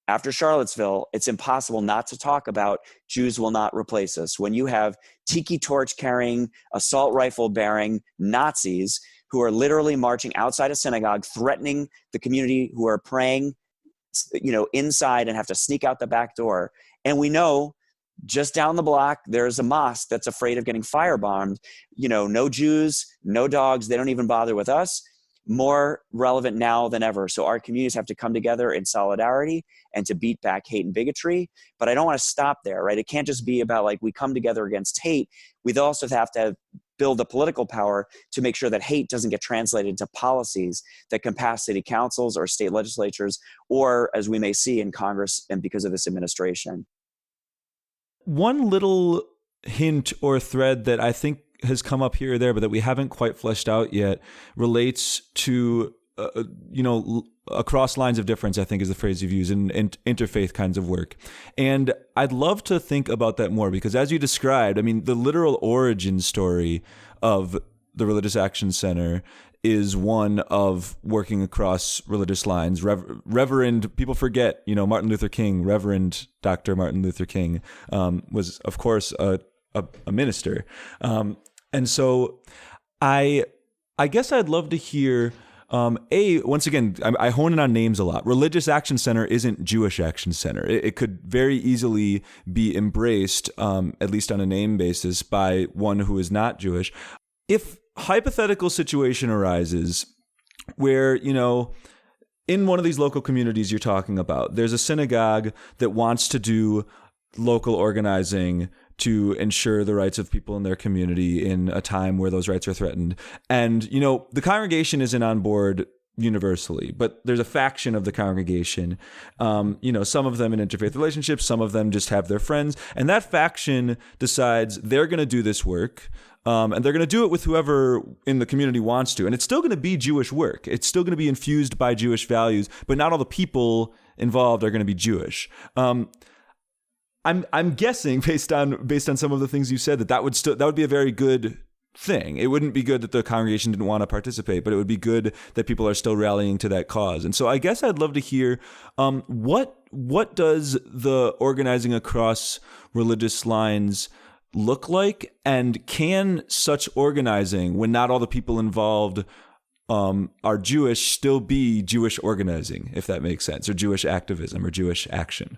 After Charlottesville, it's impossible not to talk about Jews will not replace us. When you have tiki torch carrying, assault rifle bearing Nazis who are literally marching outside a synagogue, threatening the community who are praying, inside and have to sneak out the back door. And we know just down the block, there's a mosque that's afraid of getting firebombed. No Jews, no dogs. They don't even bother with us. More relevant now than ever. So our communities have to come together in solidarity and to beat back hate and bigotry. But I don't want to stop there, right? It can't just be about we come together against hate. We also have to build the political power to make sure that hate doesn't get translated into policies that can pass city councils or state legislatures, or as we may see in Congress and because of this administration. One little hint or thread that I think has come up here or there, but that we haven't quite fleshed out yet, relates to, across lines of difference, I think is the phrase you've used, in interfaith kinds of work. And I'd love to think about that more, because as you described, the literal origin story of the Religious Action Center is one of working across religious lines. Reverend, people forget, Martin Luther King, Reverend Dr. Martin Luther King, was, of course, a minister. And so I guess I'd love to hear, once again, I hone in on names a lot. Religious Action Center isn't Jewish Action Center. It could very easily be embraced, at least on a name basis, by one who is not Jewish. If hypothetical situation arises where, in one of these local communities you're talking about, there's a synagogue that wants to do local organizing to ensure the rights of people in their community in a time where those rights are threatened. And, the congregation isn't on board universally, but there's a faction of the congregation, some of them in interfaith relationships, some of them just have their friends. And that faction decides they're going to do this work. And they're going to do it with whoever in the community wants to. And it's still going to be Jewish work. It's still going to be infused by Jewish values, but not all the people involved are going to be Jewish. I'm guessing based on some of the things you said that would be a very good thing. It wouldn't be good that the congregation didn't want to participate, but it would be good that people are still rallying to that cause. And so I guess I'd love to hear what does the organizing across religious lines look like, and can such organizing, when not all the people involved are Jewish, still be Jewish organizing, if that makes sense, or Jewish activism or Jewish action?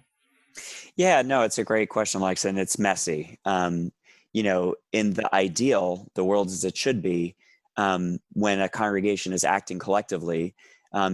Yeah, no, it's a great question, Lex, and it's messy. In the ideal, the world as it should be, when a congregation is acting collectively,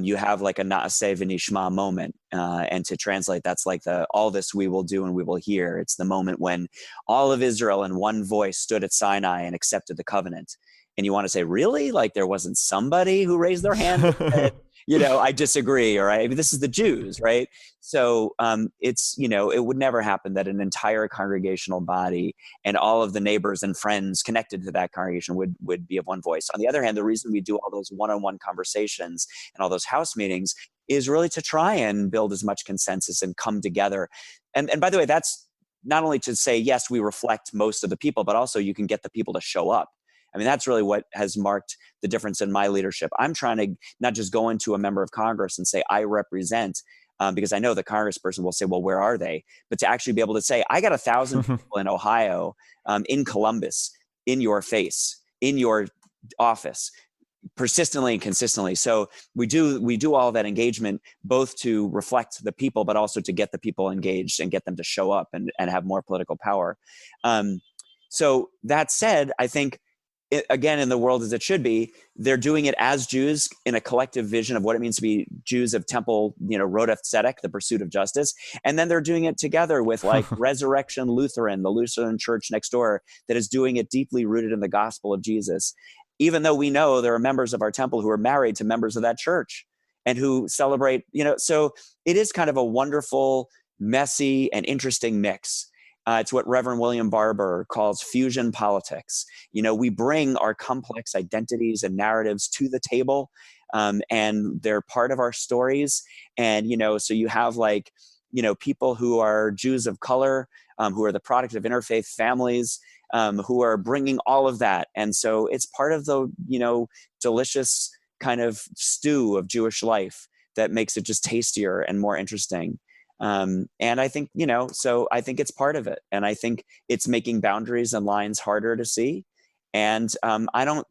you have like a na'aseh v'nishma moment. And to translate, that's like all this we will do and we will hear. It's the moment when all of Israel in one voice stood at Sinai and accepted the covenant. And you want to say, really? Like there wasn't somebody who raised their hand and said, I disagree, or this is the Jews, right? So it would never happen that an entire congregational body and all of the neighbors and friends connected to that congregation would be of one voice. On the other hand, the reason we do all those one-on-one conversations and all those house meetings is really to try and build as much consensus and come together. And by the way, that's not only to say, yes, we reflect most of the people, but also you can get the people to show up. That's really what has marked the difference in my leadership. I'm trying to not just go into a member of Congress and say, I represent, because I know the congressperson will say, well, where are they? But to actually be able to say, I got 1,000 people in Ohio, in Columbus, in your face, in your office, persistently and consistently. So we do all that engagement, both to reflect the people, but also to get the people engaged and get them to show up and have more political power. So that said, I think, again, in the world as it should be, they're doing it as Jews in a collective vision of what it means to be Jews of Temple, Rodef Tzedek, the pursuit of justice. And then they're doing it together with like Resurrection Lutheran, the Lutheran church next door, that is doing it deeply rooted in the gospel of Jesus. even though we know there are members of our temple who are married to members of that church and who celebrate, so it is kind of a wonderful, messy, and interesting mix. It's what Reverend William Barber calls fusion politics. We bring our complex identities and narratives to the table, and they're part of our stories. And, so you have people who are Jews of color, who are the product of interfaith families, who are bringing all of that. And so it's part of the, delicious kind of stew of Jewish life that makes it just tastier and more interesting. And I think, so I think it's part of it. And I think it's making boundaries and lines harder to see. And I don't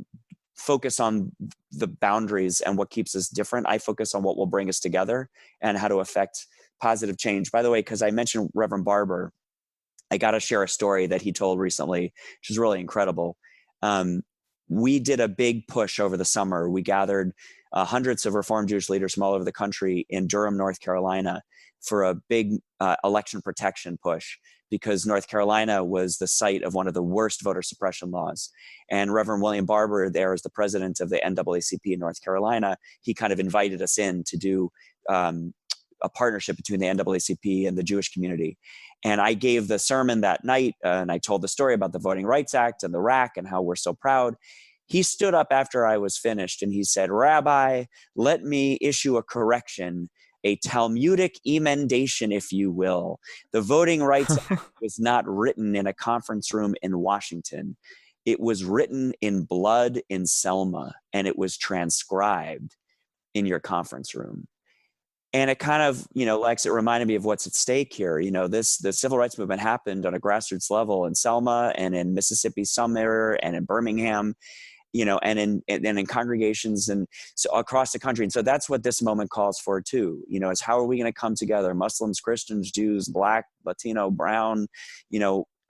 focus on the boundaries and what keeps us different. I focus on what will bring us together and how to affect positive change. By the way, because I mentioned Reverend Barber, I got to share a story that he told recently, which is really incredible. We did a big push over the summer. We gathered hundreds of Reformed Jewish leaders from all over the country in Durham, North Carolina, for a big election protection push, because North Carolina was the site of one of the worst voter suppression laws. And Reverend William Barber, there as the president of the NAACP in North Carolina, he kind of invited us in to do a partnership between the NAACP and the Jewish community. And I gave the sermon that night, and I told the story about the Voting Rights Act and the RAC and how we're so proud. He stood up after I was finished and he said, "Rabbi, let me issue a correction, a Talmudic emendation, if you will. The Voting Rights Act was not written in a conference room in Washington. It was written in blood in Selma, and it was transcribed in your conference room." And it kind of, Lex, it reminded me of what's at stake here. The civil rights movement happened on a grassroots level in Selma and in Mississippi Summer and in Birmingham, and in congregations and so across the country. And so that's what this moment calls for too, is how are we going to come together, Muslims, Christians, Jews, Black, Latino, Brown,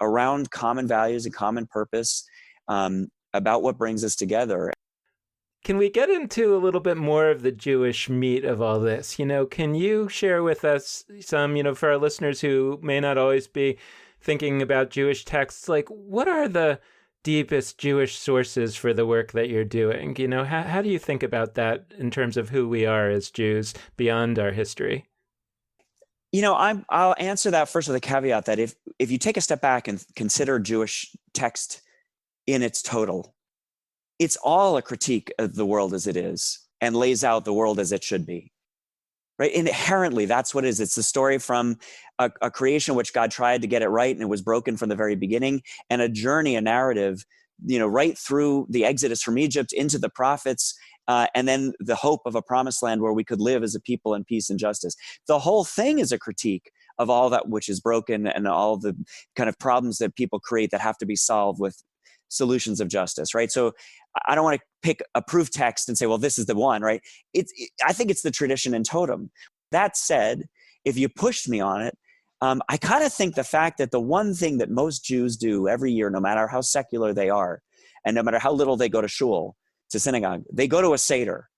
around common values and common purpose, about what brings us together. Can we get into a little bit more of the Jewish meat of all this? Can you share with us some, for our listeners who may not always be thinking about Jewish texts, what are the deepest Jewish sources for the work that you're doing? How do you think about that in terms of who we are as Jews beyond our history? I'll answer that first with a caveat that if you take a step back and consider Jewish text in its total, it's all a critique of the world as it is and lays out the world as it should be, right? Inherently, that's what it is. It's the story from a creation which God tried to get it right and it was broken from the very beginning, and a journey, a narrative, right through the exodus from Egypt into the prophets, and then the hope of a promised land where we could live as a people in peace and justice. The whole thing is a critique of all that which is broken and all the kind of problems that people create that have to be solved with solutions of justice, right? So I don't want to pick a proof text and say, well, this is the one, right? I think it's the tradition and totem. That said, if you pushed me on it, I kind of think the fact that the one thing that most Jews do every year, no matter how secular they are, and no matter how little they go to shul, to synagogue, they go to a Seder.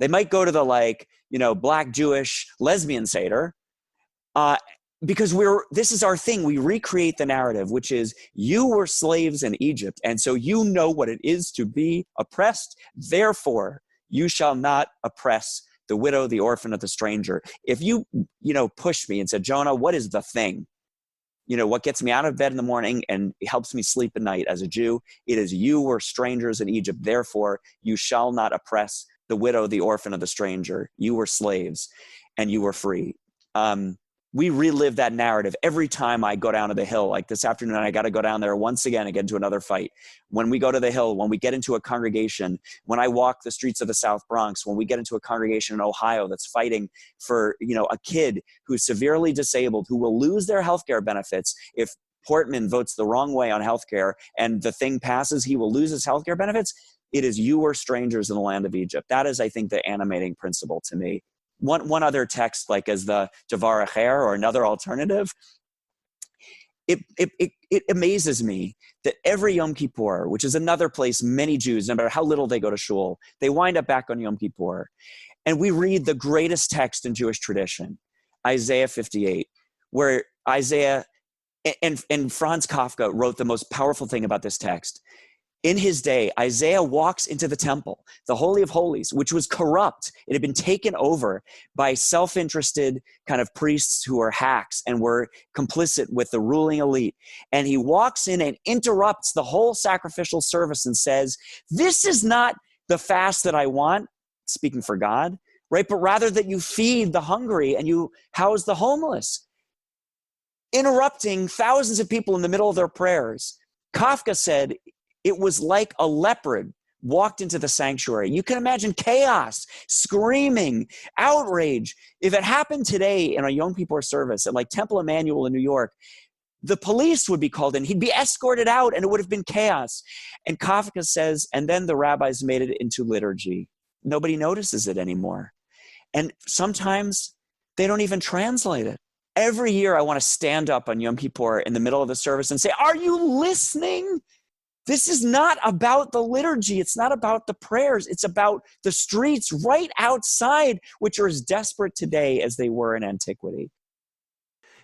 They might go to the Black Jewish lesbian Seder, because this is our thing. We recreate the narrative, which is you were slaves in Egypt, and so you know what it is to be oppressed. Therefore, you shall not oppress the widow, the orphan, or the stranger. If you pushed me and said, Jonah, what is the thing? What gets me out of bed in the morning and helps me sleep at night as a Jew? It is you were strangers in Egypt. Therefore, you shall not oppress the widow, the orphan, or the stranger. You were slaves and you were free. We relive that narrative every time I go down to the Hill. Like this afternoon, I got to go down there once again and get into another fight. When we go to the Hill, when we get into a congregation, when I walk the streets of the South Bronx, when we get into a congregation in Ohio that's fighting for, a kid who's severely disabled, who will lose their healthcare benefits if Portman votes the wrong way on healthcare and the thing passes, he will lose his healthcare benefits. It is you were strangers in the land of Egypt. That is, I think, the animating principle to me. One other text, like as the Devar Acher or another alternative, it amazes me that every Yom Kippur, which is another place many Jews, no matter how little they go to shul, they wind up back on Yom Kippur. And we read the greatest text in Jewish tradition, Isaiah 58, where Isaiah and Franz Kafka wrote the most powerful thing about this text. In his day, Isaiah walks into the temple, the Holy of Holies, which was corrupt. It had been taken over by self-interested kind of priests who were hacks and were complicit with the ruling elite. And he walks in and interrupts the whole sacrificial service and says, this is not the fast that I want, speaking for God, right? But rather that you feed the hungry and you house the homeless. Interrupting thousands of people in the middle of their prayers. Kafka said, it was like a leopard walked into the sanctuary. You can imagine chaos, screaming, outrage. If it happened today in a young people service at like Temple Emmanuel in New York, the police would be called in. He'd be escorted out and it would have been chaos. And Kafka says, and then the rabbis made it into liturgy. Nobody notices it anymore. And sometimes they don't even translate it. Every year I want to stand up on Yom Kippur in the middle of the service and say, are you listening? This is not about the liturgy. It's not about the prayers. It's about the streets right outside, which are as desperate today as they were in antiquity.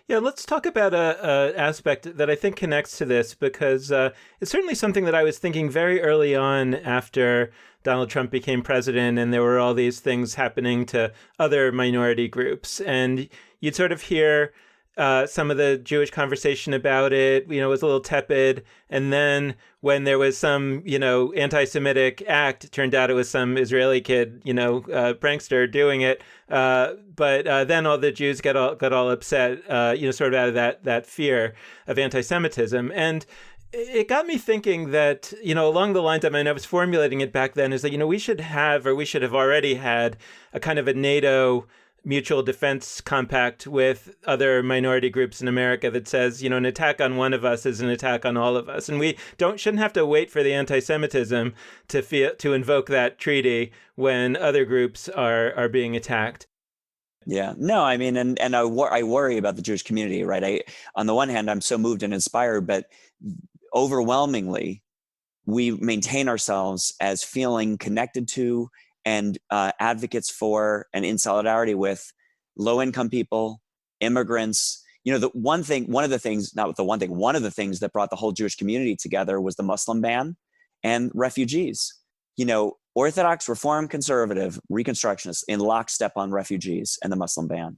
Yeah, let's talk about a aspect that I think connects to this, because it's certainly something that I was thinking very early on after Donald Trump became president, and there were all these things happening to other minority groups. And you'd sort of hear some of the Jewish conversation about it, was a little tepid. And then when there was some, anti-Semitic act, it turned out it was some Israeli kid, prankster doing it. But then all the Jews got all upset, sort of out of that fear of anti-Semitism. And it got me thinking that, along the lines, I was formulating it back then, is that, we should have already had a kind of a NATO mutual defense compact with other minority groups in America that says, an attack on one of us is an attack on all of us. And we shouldn't have to wait for the anti-Semitism to invoke that treaty when other groups are being attacked. Yeah, no, and I worry about the Jewish community, right? On the one hand, I'm so moved and inspired, but overwhelmingly, we maintain ourselves as feeling connected to and advocates for and in solidarity with low-income people, immigrants. One of the things that brought the whole Jewish community together was the Muslim ban and refugees. Orthodox, Reform, Conservative, Reconstructionists in lockstep on refugees and the Muslim ban.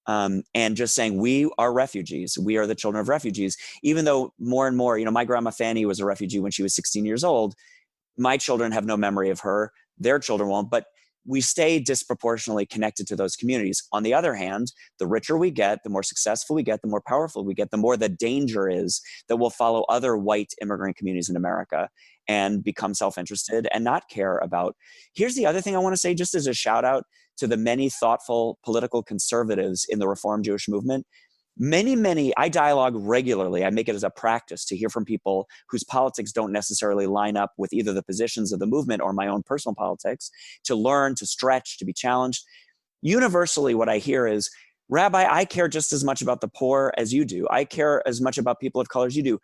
And just saying, we are refugees. We are the children of refugees. Even though more and more, my grandma Fanny was a refugee when she was 16 years old. My children have no memory of her. Their children won't, but we stay disproportionately connected to those communities. On the other hand, the richer we get, the more successful we get, the more powerful we get, the more the danger is that we'll follow other white immigrant communities in America and become self-interested and not care about. Here's the other thing I want to say, just as a shout out to the many thoughtful political conservatives in the Reform Jewish movement. I dialogue regularly. I make it as a practice to hear from people whose politics don't necessarily line up with either the positions of the movement or my own personal politics, to learn, to stretch, to be challenged. Universally, what I hear is, Rabbi, I care just as much about the poor as you do. I care as much about people of color as you do.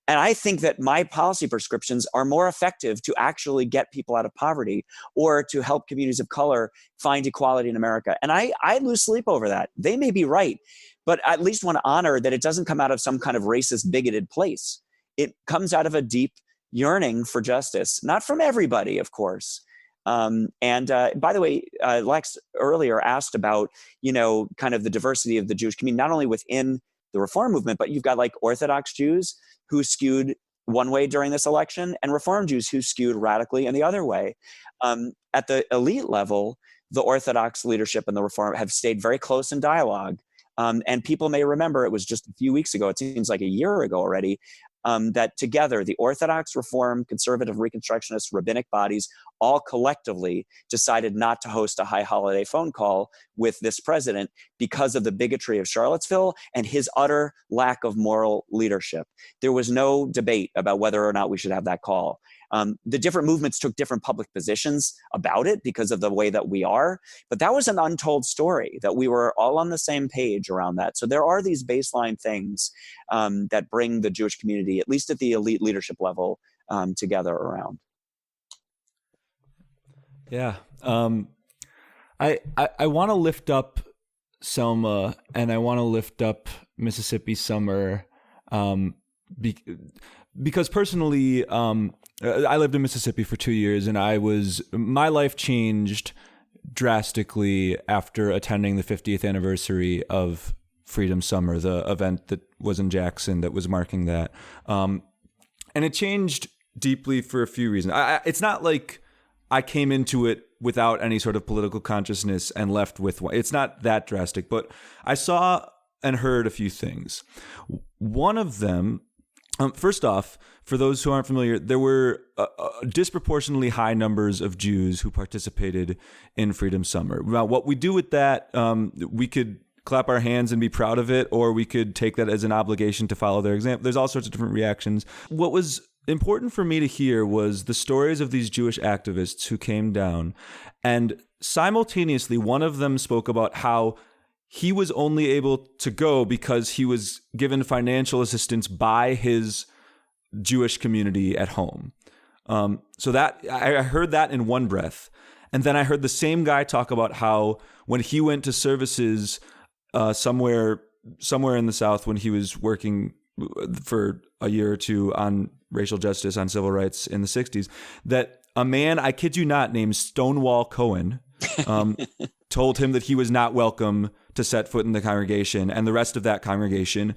And I think that my policy prescriptions are more effective to actually get people out of poverty or to help communities of color find equality in America. And I lose sleep over that. They may be right, but I at least want to honor that it doesn't come out of some kind of racist, bigoted place. It comes out of a deep yearning for justice, not from everybody, of course. By the way, Lex earlier asked about, kind of the diversity of the Jewish community, not only within the Reform movement, but you've got like Orthodox Jews who skewed one way during this election and Reform Jews who skewed radically in the other way. At the elite level, the Orthodox leadership and the Reform have stayed very close in dialogue. And people may remember, it was just a few weeks ago, it seems like a year ago already, that together the Orthodox, Reform, Conservative, Reconstructionist, rabbinic bodies all collectively decided not to host a high holiday phone call with this president because of the bigotry of Charlottesville and his utter lack of moral leadership. There was no debate about whether or not we should have that call. The different movements took different public positions about it because of the way that we are, but that was an untold story that we were all on the same page around that. So there are these baseline things that bring the Jewish community, at least at the elite leadership level, together around. Yeah. I want to lift up Selma and I want to lift up Mississippi Summer because personally, I lived in Mississippi for 2 years, and my life changed drastically after attending the 50th anniversary of Freedom Summer, the event that was in Jackson that was marking that. And it changed deeply for a few reasons. It's not like I came into it without any sort of political consciousness and left with one. It's not that drastic, but I saw and heard a few things. One of them, first off, for those who aren't familiar, there were disproportionately high numbers of Jews who participated in Freedom Summer. Now, what we do with that, we could clap our hands and be proud of it, or we could take that as an obligation to follow their example. There's all sorts of different reactions. What was important for me to hear was the stories of these Jewish activists who came down, and simultaneously, one of them spoke about how he was only able to go because he was given financial assistance by his Jewish community at home. So that I heard that in one breath. And then I heard the same guy talk about how when he went to services somewhere in the South, when he was working for a year or two on racial justice, on civil rights in the 60s, that a man, I kid you not, named Stonewall Cohen told him that he was not welcome to set foot in the congregation, and the rest of that congregation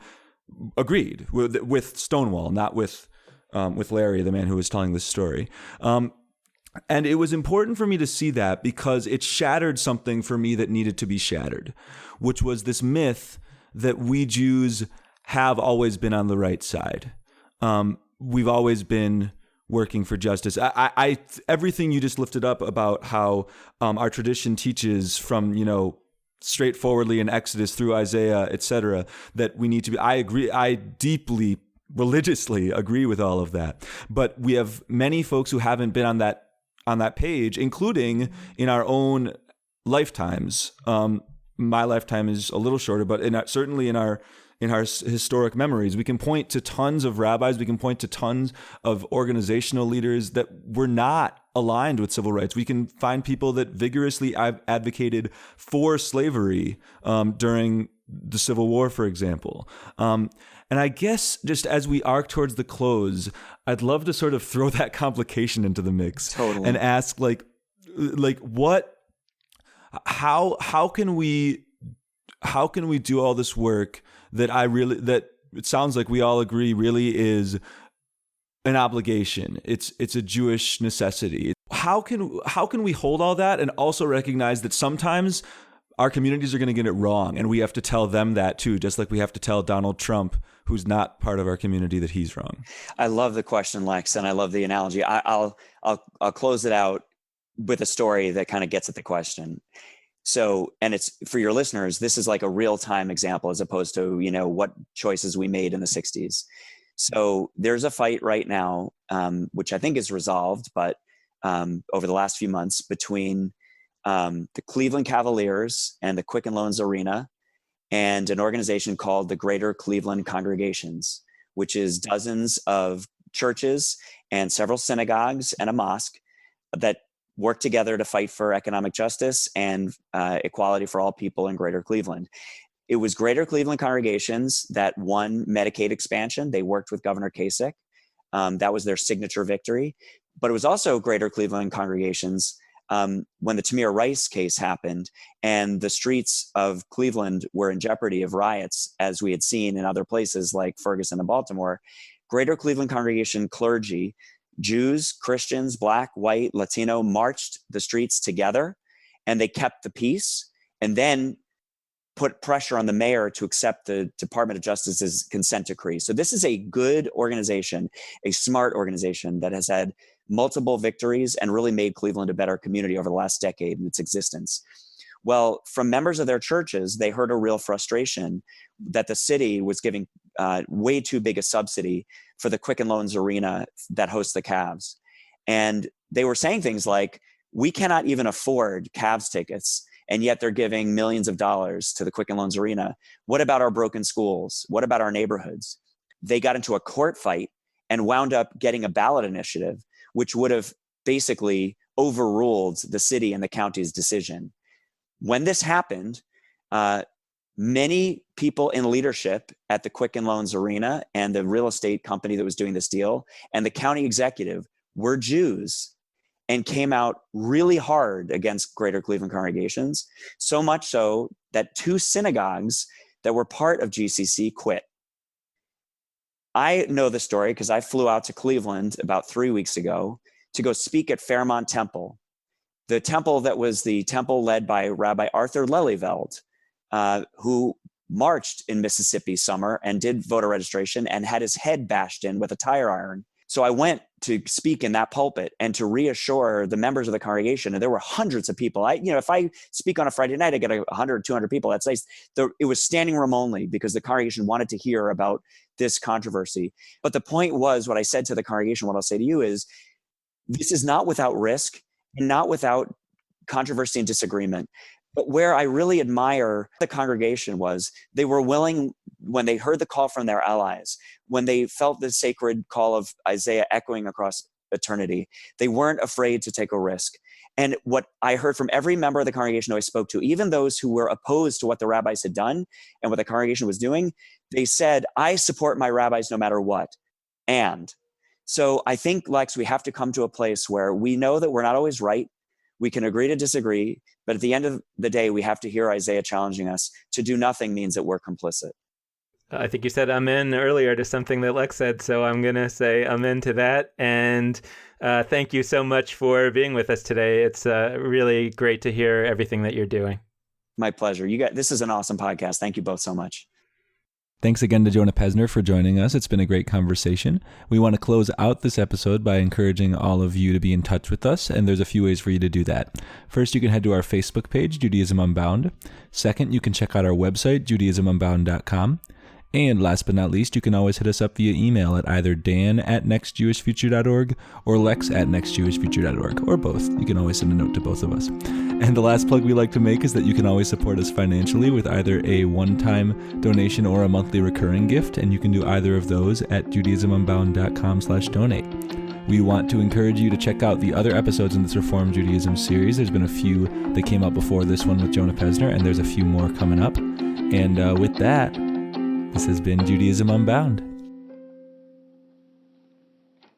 agreed with Stonewall, not with Larry, the man who was telling this story. And it was important for me to see that because it shattered something for me that needed to be shattered, which was this myth that we Jews have always been on the right side. We've always been working for justice. Everything you just lifted up about how our tradition teaches from, straightforwardly in Exodus through Isaiah, etc., that we need to be. I agree. I deeply, religiously agree with all of that. But we have many folks who haven't been on that page, including in our own lifetimes. My lifetime is a little shorter, but certainly in our historic memories, we can point to tons of rabbis, we can point to tons of organizational leaders that were not aligned with civil rights. We can find people that vigorously advocated for slavery during the Civil War, for example. And I guess just as we arc towards the close, I'd love to sort of throw that complication into the mix. Totally. And ask how can we do all this work that it sounds like we all agree really is an obligation. It's a Jewish necessity. How can we hold all that and also recognize that sometimes our communities are going to get it wrong, and we have to tell them that too, just like we have to tell Donald Trump, who's not part of our community, that he's wrong. I love the question, Lex, and I love the analogy. I'll close it out with a story that kind of gets at the question. So, and it's for your listeners, this is like a real-time example as opposed to, what choices we made in the 60s. So there's a fight right now, which I think is resolved, but over the last few months between the Cleveland Cavaliers and the Quicken Loans Arena and an organization called the Greater Cleveland Congregations, which is dozens of churches and several synagogues and a mosque that work together to fight for economic justice and equality for all people in Greater Cleveland. It was Greater Cleveland Congregations that won Medicaid expansion. They worked with Governor Kasich. That was their signature victory. But it was also Greater Cleveland Congregations when the Tamir Rice case happened and the streets of Cleveland were in jeopardy of riots, as we had seen in other places like Ferguson and Baltimore. Greater Cleveland Congregation clergy, Jews, Christians, Black, White, Latino, marched the streets together, and they kept the peace and then put pressure on the mayor to accept the Department of Justice's consent decree. So this is a good organization, a smart organization that has had multiple victories and really made Cleveland a better community over the last decade in its existence. Well, from members of their churches, they heard a real frustration that the city was giving way too big a subsidy for the Quicken Loans Arena that hosts the Cavs. And they were saying things like, we cannot even afford Cavs tickets, and yet they're giving millions of dollars to the Quicken Loans Arena. What about our broken schools? What about our neighborhoods? They got into a court fight and wound up getting a ballot initiative, which would have basically overruled the city and the county's decision. When this happened, many people in leadership at the Quicken Loans Arena and the real estate company that was doing this deal and the county executive were Jews and came out really hard against Greater Cleveland congregations, so much so that 2 synagogues that were part of GCC quit. I know the story because I flew out to Cleveland about 3 weeks ago to go speak at Fairmont Temple, the temple that was the temple led by Rabbi Arthur Lelyveld, who marched in Mississippi summer and did voter registration and had his head bashed in with a tire iron. So I went to speak in that pulpit and to reassure the members of the congregation, and there were hundreds of people. If I speak on a Friday night, I get 100, 200 people. That's nice. It was standing room only because the congregation wanted to hear about this controversy. But the point was, what I said to the congregation, what I'll say to you is, this is not without risk and not without controversy and disagreement. But where I really admire the congregation was they were willing, when they heard the call from their allies, when they felt the sacred call of Isaiah echoing across eternity, they weren't afraid to take a risk. And what I heard from every member of the congregation who I spoke to, even those who were opposed to what the rabbis had done and what the congregation was doing, they said, I support my rabbis no matter what. And so I think, Lex, we have to come to a place where we know that we're not always right. We can agree to disagree, but at the end of the day, we have to hear Isaiah challenging us. To do nothing means that we're complicit. I think you said amen earlier to something that Lex said, so I'm going to say amen to that. And thank you so much for being with us today. It's really great to hear everything that you're doing. My pleasure. This is an awesome podcast. Thank you both so much. Thanks again to Jonah Pesner for joining us. It's been a great conversation. We want to close out this episode by encouraging all of you to be in touch with us, and there's a few ways for you to do that. First, you can head to our Facebook page, Judaism Unbound. Second, you can check out our website, judaismunbound.com. And last but not least, you can always hit us up via email at either dan@nextjewishfuture.org or lex@nextjewishfuture.org, or both. You can always send a note to both of us. And the last plug we like to make is that you can always support us financially with either a one-time donation or a monthly recurring gift, and you can do either of those at judaismunbound.com/donate. We want to encourage you to check out the other episodes in this Reform Judaism series. There's been a few that came out before this one with Jonah Pesner, and there's a few more coming up. And with that, this has been Judaism Unbound.